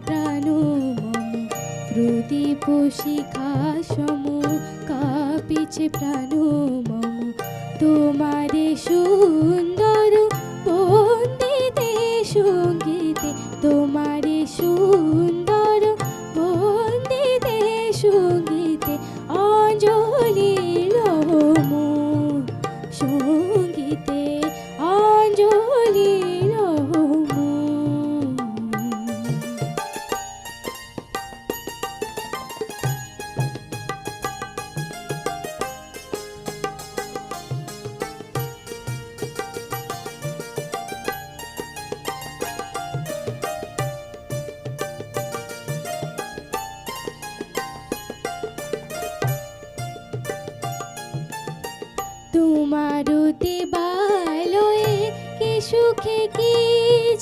প্রাণ মম, প্রদীপ শিখা সম কাঁপিছে প্রাণ মম, তোমারে সুন্দর বন্দিতে সঙ্গীতে, তোমারে সুন্দর বন্দিতে সঙ্গীতে, অঞ্জলি লহম সঙ্গীতে, অঞ্জলি লহম। তোমার দেবালয়ে কি সুখে কি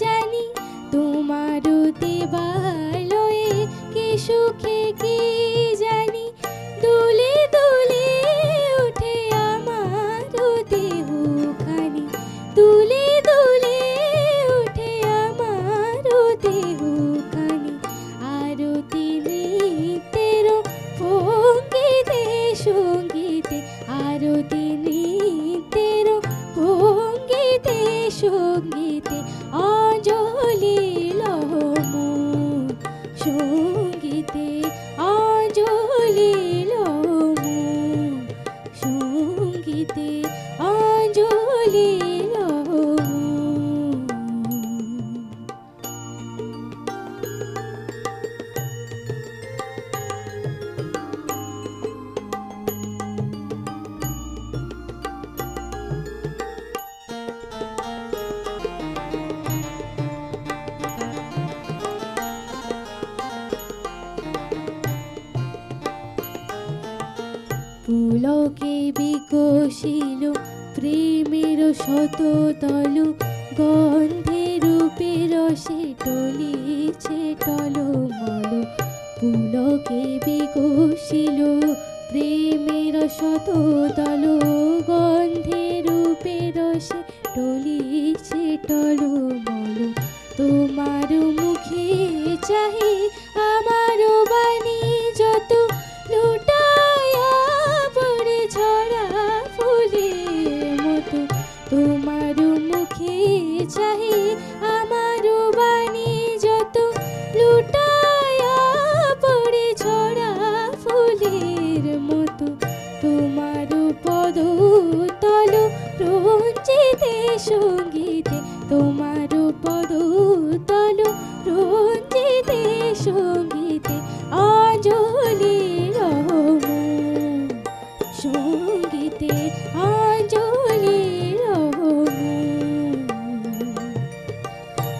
জানি, তোমার দেবালয়ে কি সুখে কি জানি, দুলে দুলে উঠে আমার দেহখানি, দুলে দুলে উঠে আমার দেহখানি, আরতি নৃত্যের ভঙ্গিতে সঙ্গীতে, আরতি নৃত্যের ভঙ্গিতে সঙ্গীতে, অঞ্জলি লহম সঙ্গীতে, অঞ্জলি লহম সঙ্গীতে, অঞ্জলি লহম। পুলকে বিকশিল প্রেমের শততল, গন্ধে রূপে রসে টলিছে টলমল, পুলকে বিকশিল প্রেমের শততল, গন্ধে রূপে রসে টলিছে টলমল, তোমার মুখে চাহি আমার বাণী যত, লুটায়া পড়ে ঝরা ফুলের মতো, তোমার মুখে চাহি আমার বাণী যত, লুটায়া পড়ে ঝরা ফুলের মতো, তোমার পদতল রঞ্জিতে সঙ্গীতে, তোমার পদতল রঞ্জিতে সঙ্গীতে, অঞ্জলি লহম সঙ্গীতে, অঞ্জলি লহম।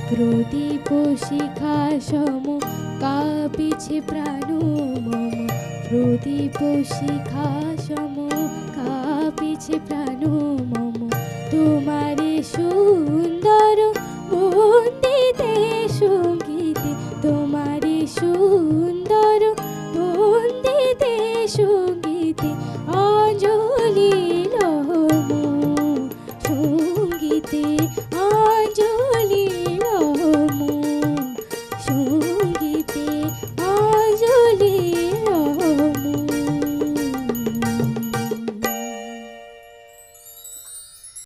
প্রদীপ শিখা সম কাঁপিছে প্রাণ মম, প্রদীপ শিখা সম কাঁপিছে প্রাণ মম, তোমারে সুন্দর বন্দিতে সঙ্গীতে, তোমারে সুন্দর বন্দিতে সঙ্গীতে,